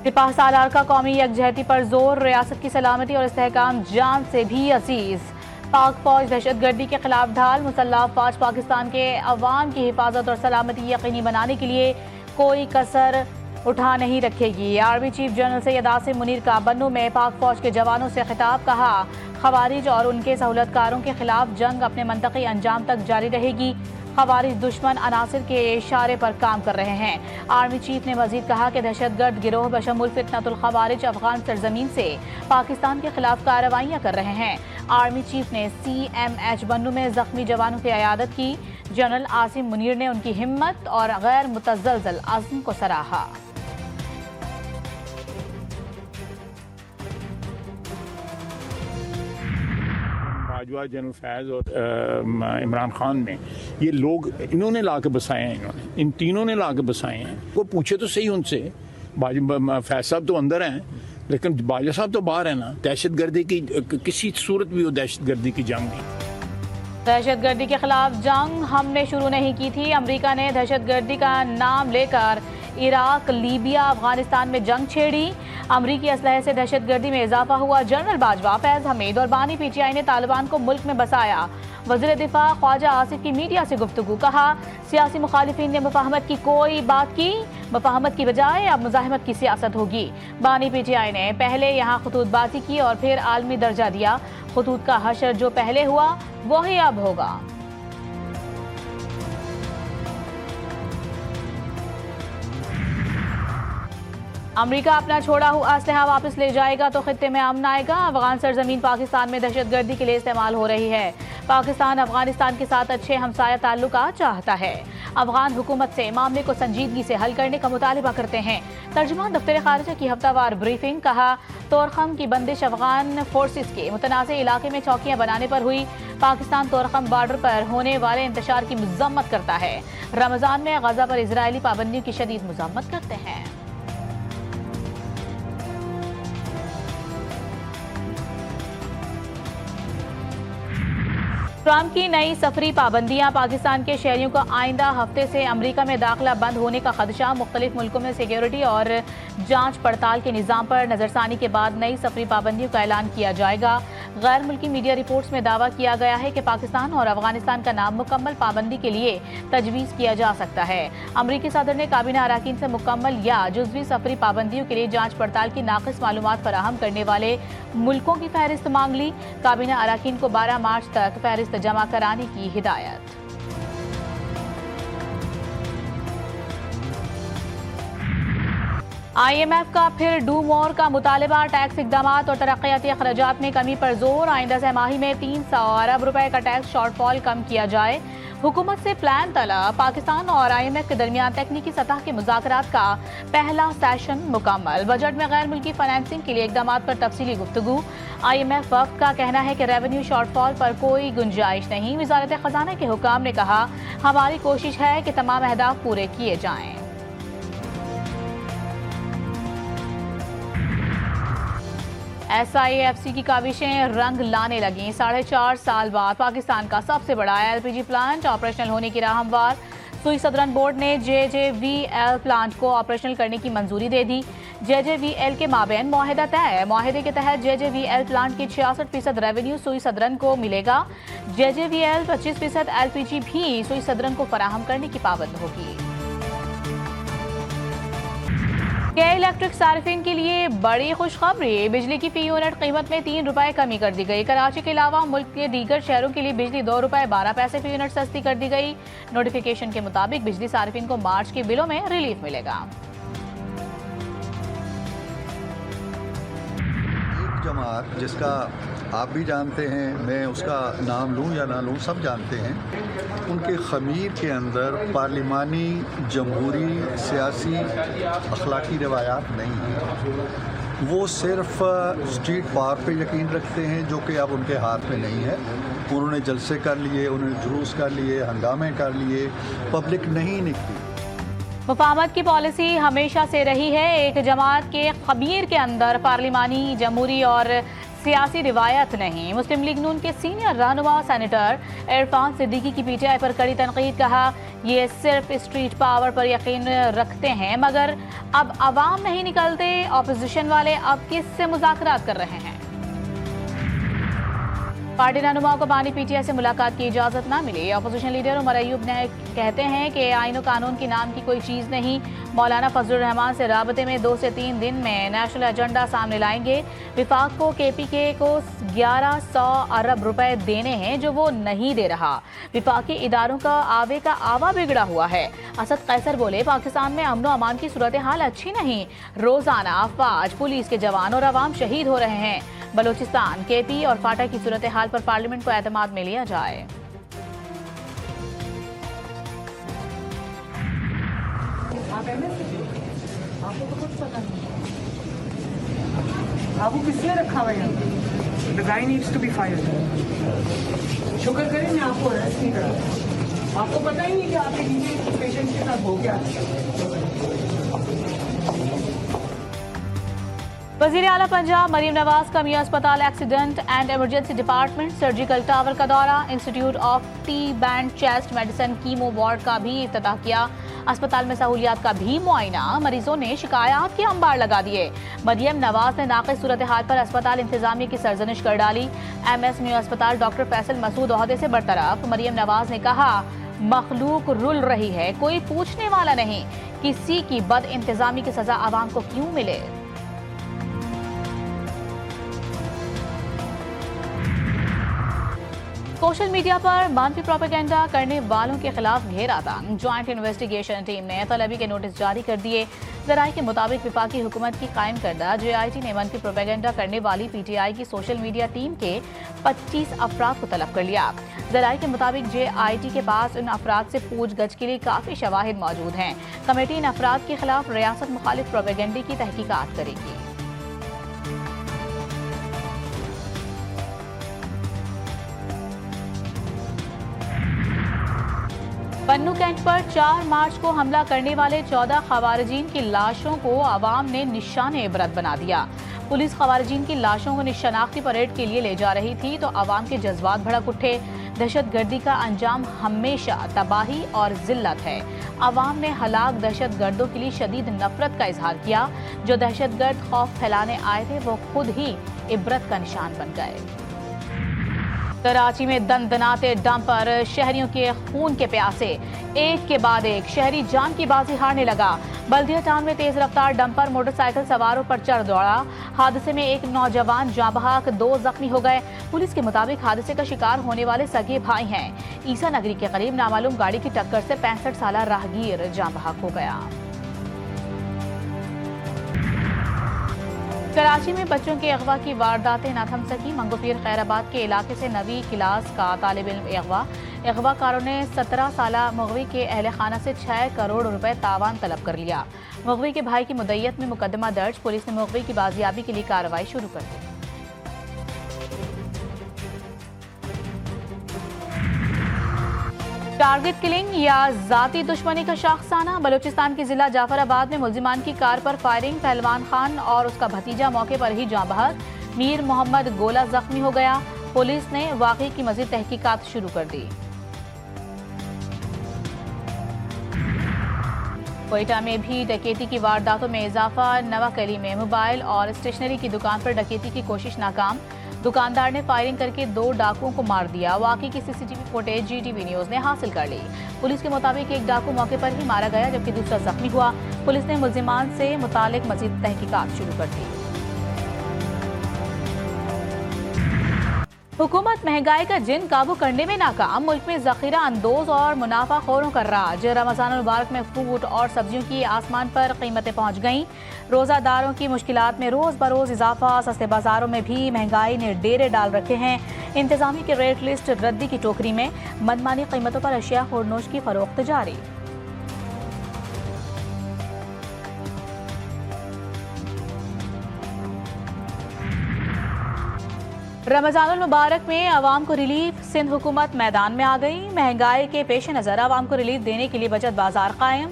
सिपाह सालार का कौमी यकजहती पर जोर, रियासत की सलामती और इस्तेहकाम जान से भी अजीज। पाक फौज दहशतगर्दी के खिलाफ ढाल, मुसल्लह फौज पाकिस्तान के अवाम की हिफाजत और सलामती यकीनी बनाने के लिए कोई कसर उठा नहीं रखेगी। Army chief general Syed Asim Munir का बन्नू में पाक फौज के जवानों से खिताब, कहा खवारिज और उनके सहूलतकारों के खिलाफ जंग अपने मंतकी अंजाम तक जारी रहेगी। खवारिज दुश्मन अनासिर के इशारे पर काम कर रहे हैं। आर्मी चीफ ने मजीद कहा कि दहशतगर्द गिरोह बशमुल फितनतुल खवारिज अफगान सरजमीन से पाकिस्तान के खिलाफ कार्रवाइयां कर रहे हैं। आर्मी चीफ ने CMH बन्नू में जख्मी जवानों की इयादत की। जनरल आसिम मुनीर ने उनकी हिम्मत और गैर मुतज़्ज़ल अज़्म को सराहा। बाजवा, जनरल फैज़ और इमरान खान ने, ये लोग इन्होंने ला के बसाए हैं, इन तीनों ने ला के बसाए हैं। वो पूछे तो सही उनसे, फैज़ साहब तो अंदर हैं लेकिन बाजवा साहब तो बाहर है ना। दहशतगर्दी की किसी सूरत भी हो, दहशतगर्दी की जंग नहीं। दहशतगर्दी के खिलाफ जंग हमने शुरू नहीं की थी। अमेरिका ने दहशतगर्दी का नाम लेकर इराक, लीबिया, अफगानिस्तान में जंग छेड़ी। अमरीकी असलहे से दहशतगर्दी में इजाफा हुआ। जनरल बाजवा, फैज हमीद और बानी PTI ने तालिबान को मुल्क में बसाया। वज़ीर दिफा ख्वाजा आसिफ की मीडिया से गुफ्तगू, कहा सियासी मुखालिफिन ने मुफाहमत की कोई बात की, मुफाहमत की बजाय अब मुजाहिमत की सियासत होगी। बानी PTI ने पहले यहाँ खतूतबाजी की और फिर आलमी दर्जा दिया। खतूत का हशर जो पहले हुआ वही अब होगा। अमेरिका अपना छोड़ा हुआ असलहा वापस ले जाएगा तो खित्ते में अमन आएगा। अफगान सरजमीन पाकिस्तान में दहशतगर्दी के लिए इस्तेमाल हो रही है। पाकिस्तान अफगानिस्तान के साथ अच्छे हमसाया ताल्लुकात चाहता है। अफगान हुकूमत से मामले को संजीदगी से हल करने का मुतालिबा करते हैं। तर्जुमान दफ्तर खारिजा की हफ्तावार ब्रीफिंग, कहा तोरखम की बंदिश अफगान फोर्सेस के मुतनाज़ इलाके में चौकियां बनाने पर हुई। पाकिस्तान तोरखम बॉर्डर पर होने वाले इंतशार की मजम्मत करता है। रमजान में गजा पर इजरायली पाबंदियों की शदीद मजम्मत करते हैं। ट्रंप की नई सफरी पाबंदियां, पाकिस्तान के शहरियों का आइंदा हफ्ते से अमेरिका में दाखिला बंद होने का खदशा। मुख्तलिफ मुल्कों में सिक्योरिटी और जांच पड़ताल के निज़ाम पर नजरसानी के बाद नई सफरी पाबंदियों का ऐलान किया जाएगा। गैर मुल्की मीडिया रिपोर्ट्स में दावा किया गया है कि पाकिस्तान और अफगानिस्तान का नाम मुकम्मल पाबंदी के लिए तजवीज़ किया जा सकता है। अमरीकी सदर ने काबीना अरकान से मुकम्मल या जुज़वी सफरी पाबंदियों के लिए जांच पड़ताल की नाक़िस मालूमात फराहम करने वाले मुल्कों की फहरिस्त मांग ली। काबीना अरकान को 12 मार्च तक फहरिस्त जमा कराने की हिदायत। IMF का फिर डू मोर का मुतालबा, टैक्स इकदाम और तरक्याती अखराजात में कमी पर जोर। आइंदा सहमाही में 300 अरब रुपए का टैक्स शॉर्टफॉल कम किया जाए। हुकूमत से प्लान तलब। पाकिस्तान और IMF के दरमियान तकनीकी सतह के मुज़ाकरात का पहला सेशन मुकम्मल। बजट में गैर मुल्की फाइनेंसिंग के लिए इकदाम पर तफसीली गुफ्तगू। IMF वफ़द का कहना है कि रेवेन्यू शॉर्टफॉल पर कोई गुंजाइश नहीं। वज़ारत ख़ज़ाना के हुकाम ने कहा हमारी कोशिश है कि तमाम अहदाफ पूरे किए जाएँ। SIFC की काविशें रंग लाने लगी। 4.5 साल बाद पाकिस्तान का सबसे बड़ा LPG प्लांट ऑपरेशनल होने की राह हमवार। सुई सदरन बोर्ड ने JJVL प्लांट को ऑपरेशनल करने की मंजूरी दे दी। JJVL के माबैन मुआहिदा तय। मुआहिदे के तहत JJVL प्लांट की 66% रेवेन्यू सुई सदरन को मिलेगा। JJVL 25% LPG भी सुई सदरन को फराहम करने की पाबंद होगी। के इलेक्ट्रिक सार्फिन के लिए बड़ी खुशखबरी। बिजली की फी यूनिट कीमत में 3 रुपए कमी कर दी गई। कराची के अलावा मुल्क के दीगर शहरों के लिए बिजली 2 रुपए 12 पैसे फी यूनिट सस्ती कर दी गई। नोटिफिकेशन के मुताबिक बिजली सार्फिन को मार्च के बिलों में रिलीफ मिलेगा। एक जमात जिसका आप भी जानते हैं, मैं उसका नाम लूँ या ना लूँ, सब जानते हैं, उनके ख़मीर के अंदर पार्लिमानी, जमहूरी, सियासी, अखलाकी रवायात नहीं हैं। वो सिर्फ स्ट्रीट पावर पे यकीन रखते हैं जो कि अब उनके हाथ में नहीं है। उन्होंने जलसे कर लिए, उन्होंने जुलूस कर लिए, हंगामे कर लिए, पब्लिक नहीं निकली। मुफाहमत की पॉलिसी हमेशा से रही है। एक जमात के खमीर के अंदर पार्लिमानी, जमहूरी और सियासी रिवायत नहीं। मुस्लिम लीग नून के सीनियर रहनुमा सेनेटर इरफान सिद्दीकी की पीटीआई पर कड़ी तनकीद। कहा ये सिर्फ स्ट्रीट पावर पर यकीन रखते हैं मगर अब अवाम नहीं निकलते। ऑपोजिशन वाले अब किससे मुज़ाकरात कर रहे हैं? पार्टी रहनुमाओं को बानी पीटीआई से मुलाकात की इजाजत ना मिली। अपोजिशन लीडर उमर अयूब ने कहते हैं कि आईन और कानून के नाम की कोई चीज़ नहीं। मौलाना फजलुर रहमान से राबते में 2 से 3 दिन में नेशनल एजेंडा सामने लाएंगे। विफाक को केपीके को 1100 अरब रुपए देने हैं जो वो नहीं दे रहा। विफाकी इदारों का आवे का आवा बिगड़ा हुआ है। असद कैसर बोले पाकिस्तान में अमन अमान की सूरत हाल अच्छी नहीं। रोजाना अफवाज पुलिस के जवान और अवाम शहीद हो रहे हैं। बलूचिस्तान, केपी और फाटा की सूरत हाल पर पार्लियामेंट को एतमाद में लिया जाए। आपको तो कुछ पता नहीं। आपको किसने रखा हुआ है? The guy needs to be fired. शुक्र करें मैं आपको अरेस्ट नहीं करा। आपको पता ही नहीं कि आपके नीचे पेशेंट के साथ हो गया। वज़ीर आला पंजाब मरीम नवाज का मियां अस्पताल accident and emergency department, surgical tower का दौरा, institute of T band chest medicine chemo ward का भी इफ्तिताह किया। अस्पताल में सहूलियात का भी मुआयना। मरीजों ने शिकायत के अंबार लगा दिए। मरियम नवाज ने नाक़िस सूरत हाल पर अस्पताल इंतजामिया की सरजनिश कर डाली। MS म्यू अस्पताल डॉक्टर फैसल मसूद ओहदे से बरतरफ। मरियम नवाज ने कहा मखलूक रुल रही है, कोई पूछने वाला नहीं। किसी की बद इंतजामी की सजा आवाम को क्यों मिले? सोशल मीडिया पर मनफी प्रोपेगेंडा करने वालों के खिलाफ घेरा तंग। ज्वाइंट इन्वेस्टिगेशन टीम ने तलबी के नोटिस जारी कर दिए। ज़राए के मुताबिक विफाकी हुकूमत की कायम करदा JIT ने मनफी प्रोपेगेंडा करने वाली PTI की सोशल मीडिया टीम के 25 अफराद को तलब कर लिया। ज़राए के मुताबिक JIT के पास इन अफराद से पूछगछ के लिए काफ़ी शवाहिद मौजूद हैं। कमेटी इन अफराद के खिलाफ रियासत मुखालिफ प्रोपेगेंडे की तहकीकात करेगी। पन्नू कैंट पर 4 मार्च को हमला करने वाले 14 खवारिजीन की लाशों को अवाम ने निशाने इबरत बना दिया। पुलिस खवारिजीन की लाशों को शनाख्ती परेड के लिए ले जा रही थी तो अवाम के जज्बात भड़क उठे। दहशतगर्दी का अंजाम हमेशा तबाही और जिल्लत है। अवाम ने हलाक दहशतगर्दों के लिए शदीद नफरत का इजहार किया। जो दहशतगर्द खौफ फैलाने आए थे वो खुद ही इबरत का निशान बन गए। कराची में दनदनाते डंपर शहरियों के खून के प्यासे, एक के बाद एक शहरी जान की बाजी हारने लगा। बल्दिया टाउन में तेज रफ्तार डंपर मोटरसाइकिल सवारों पर चढ़ दौड़ा। हादसे में एक नौजवान जाँ बहक, 2 जख्मी हो गए। पुलिस के मुताबिक हादसे का शिकार होने वाले सगे भाई हैं। ईसा नगरी के करीब नामालूम गाड़ी की टक्कर से 65 साला राहगीर जाँ बहक हो गया। कराची में बच्चों के अगवा की वारदातें न थम सकी। मंगोपीर खैराबाद के इलाके से 9वीं क्लास का तालिब इल्म अगवाकारों ने 17 साला मगवी के अहल खाना से 6 करोड़ रुपए तावान तलब कर लिया। मगवी के भाई की मुद्दत में मुकदमा दर्ज। पुलिस ने मगवी की बाजियाबी के लिए कार्रवाई शुरू कर दी। टारगेट किलिंग या जाती दुश्मनी का शाखसाना। बलूचिस्तान के जिला जाफराबाद में मुलजिमान की कार पर फायरिंग। पहलवान खान और उसका भतीजा मौके पर ही जाँ बहक। मीर मोहम्मद गोला जख्मी हो गया। पुलिस ने वाकई की मजीद तहकीकात शुरू कर दी। कोयटा में भी डकैती की वारदातों में इजाफा। नवाकली में मोबाइल और स्टेशनरी की दुकान पर डकैती की कोशिश नाकाम। दुकानदार ने फायरिंग करके 2 डाकुओं को मार दिया। वाकई की CCTV फुटेज GTV न्यूज ने हासिल कर ली। पुलिस के मुताबिक एक डाकू मौके पर ही मारा गया जबकि दूसरा जख्मी हुआ। पुलिस ने मुल्जिमान से मुतालिक मजीद तहकीकात शुरू कर दी। हुकूमत महंगाई का जिन काबू करने में नाकाम। मुल्क में जखीरा अंदोज और मुनाफाखोरों का राज। रमजान मुबारक में फ्रूट और सब्जियों की आसमान पर कीमतें पहुंच गईं। रोज़ादारों की मुश्किलात में रोज़ बरोज़ इजाफा। सस्ते बाजारों में भी महंगाई ने डेरे डाल रखे हैं। इंतजामी की रेट लिस्ट रद्दी की टोकरी में। मनमानी कीमतों पर अशिया खुरनोश की फरोख्त जारी। रमजानुल मुबारक में अवाम को रिलीफ। सिंध हुकूमत मैदान में आ गई। महंगाई के पेश नज़र अवाम को रिलीफ देने के लिए बचत बाजार कायम।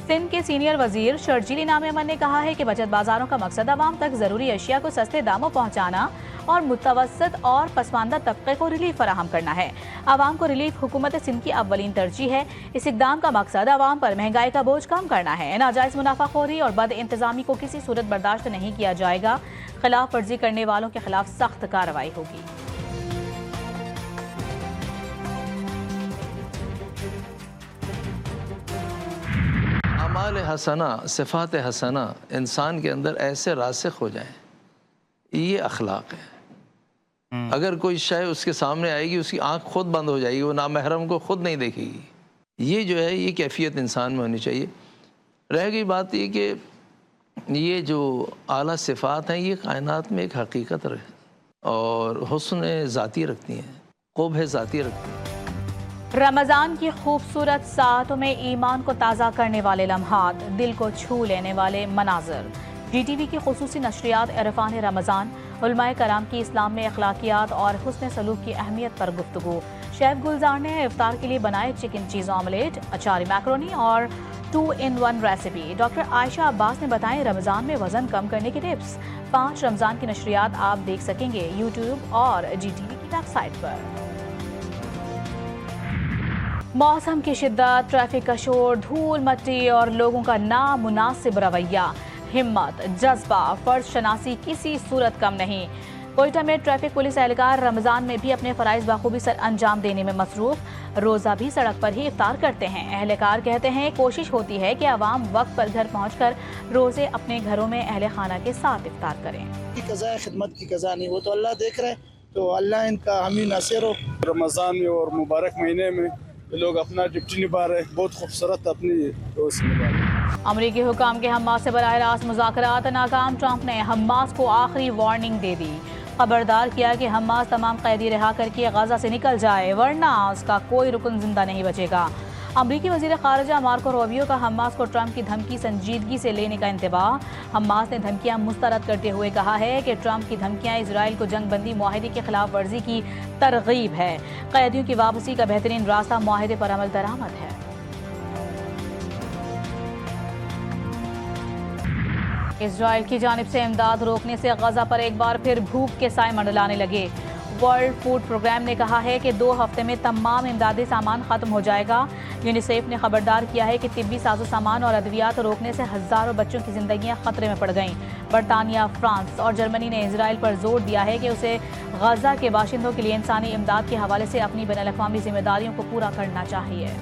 सिंध के सीनियर वजीर शर्जील इनाम अमन ने कहा है कि बचत बाजारों का मकसद आवाम तक जरूरी अशिया को सस्ते दामों पहुँचाना और मुतवसत और पसमानदा तबके को रिलीफ फराहम करना है। आवाम को रिलीफ हुकूमत सिंध की अव्वलीन तरजीह है। इस इकदाम का मकसद आवाम पर महंगाई का बोझ कम करना है। नाजायज मुनाफाखोरी और बद इंतजामी को किसी सूरत बर्दाश्त नहीं किया जाएगा। खिलाफ वर्जी करने वालों के खिलाफ सख्त कार्रवाई होगी। अमाल हसना, सिफ़ात हसना इंसान के अंदर ऐसे रासिख हो जाएं, ये अखलाक है। अगर कोई शय उसके सामने आएगी, उसकी आंख खुद बंद हो जाएगी, वो नामहरम को खुद नहीं देखेगी। ये जो है, ये कैफियत इंसान में होनी चाहिए। रह गई बात ये कि ये जो आला सिफ़ात हैं, ये कायनात में एक हकीकत है और हुस्न ज़ाती रखती हैं, क़ुब्ह ज़ाती रखती हैं। रमज़ान की खूबसूरत सातों में ईमान को ताज़ा करने वाले लम्हात, दिल को छू लेने वाले मनाजर। GTV की खुसूसी नशरियात इरफान रमज़ान, उलमाए कराम की इस्लाम में अखलाकियात और हुस्न सलूक की अहमियत पर गुफ्तगू। शेफ गुलजार ने इफ्तार के लिए बनाए चिकन चीज़ ऑमलेट, अचारी मैक्रोनी और 2-in-1 recipe. Doctor Ayesha Abbas ने बताएं रमज़ान में वज़न कम करने के टिप्स। 5 रमज़ान की नशरियात आप देख सकेंगे YouTube और GTV की वेबसाइट पर। मौसम की शिद्दत, ट्रैफिक का शोर, धूल मट्टी और लोगों का नामुनासिब रवैया, हिम्मत, जज्बा, फर्ज शनासी किसी सूरत कम नहीं। कोयटा में ट्रैफिक पुलिस एहलकार रमज़ान में भी अपने फ़राइज़ बखूबी सर अंजाम देने में मसरूफ़। रोज़ा भी सड़क पर ही इफ्तार करते हैं। एहलकार कहते हैं कोशिश होती है कि आवाम वक्त पर घर पहुँचकर रोज़े अपने घरों में अहले खाना के साथ इफ्तार करें। कज़ा खिदमत की कज़ा नहीं, वो तो अल्लाह देख रहे, तो अल्लाह इनका हामी नासिर हो। रमज़ान में और मुबारक महीने में लोग अपना ड्यूटी निभा रहे, बहुत खूबसूरत अपनी रोज़ निभा रहे। अमरीकी हुकाम के हमास से बराह रास्त मुज़ाकरात नाकाम। ट्रंप ने हमास को आखिरी वार्निंग दे दी, खबरदार किया कि हमास तमाम कैदी रिहा करके गजा से निकल जाए, वरना उसका कोई रुकन जिंदा नहीं बचेगा। अमरीकी वज़ीर ख़ारिजा मार्को रूबियो का हमास को ट्रंप की धमकी संजीदगी से लेने का इंतबाह। हमास ने धमकियां मुस्तरद करते हुए कहा है कि ट्रंप की धमकियां इसराइल को जंगबंदी मुआहदे की खिलाफ वर्जी की तरगीब है। कैदियों की वापसी का बेहतरीन रास्ता मुआहदे पर अमल दरामद है। इसराइल की जानिब से इमदाद रोकने से गजा पर एक बार फिर भूख के साए मंडलाने लगे। वर्ल्ड फूड प्रोग्राम ने कहा है कि 2 हफ्ते में तमाम इमदादी सामान खत्म हो जाएगा। यूनिसेफ ने खबरदार किया है कि तिब्बी साजो सामान और अद्वियात रोकने से हज़ारों बच्चों की जिंदगियां खतरे में पड़ गईं। बरतानिया, फ्रांस और जर्मनी ने इसराइल पर जोर दिया है कि उसे गजा के बाशिंदों के लिए इंसानी इमदाद के हवाले से अपनी बैनुल-अक़वामी जिम्मेदारियों को पूरा करना चाहिए।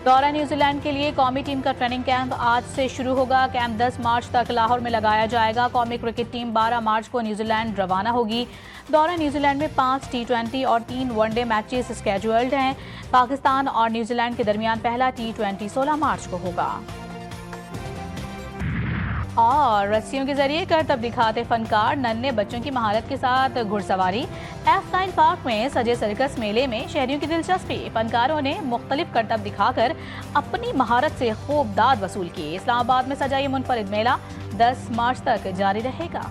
दौरा न्यूजीलैंड के लिए कौमी टीम का ट्रेनिंग कैंप आज से शुरू होगा। कैंप 10 मार्च तक लाहौर में लगाया जाएगा। कौमी क्रिकेट टीम 12 मार्च को न्यूजीलैंड रवाना होगी। दौरा न्यूजीलैंड में 5 T20 और 3 वनडे मैचेस स्केड्यूल्ड हैं। पाकिस्तान और न्यूजीलैंड के दरमियान पहला T20 16 मार्च को होगा। और रस्सियों के जरिए करतब दिखाते फनकार नन्हे बच्चों की महारत के साथ घुड़सवारी। F9 पार्क में सजे सर्कस मेले में शहरियों की दिलचस्पी। फनकारों ने मुख्तलिफ करतब दिखाकर अपनी महारत से खूब दाद वसूल की। इस्लामाबाद में सजा ये मुनफरिद मेला 10 मार्च तक जारी रहेगा।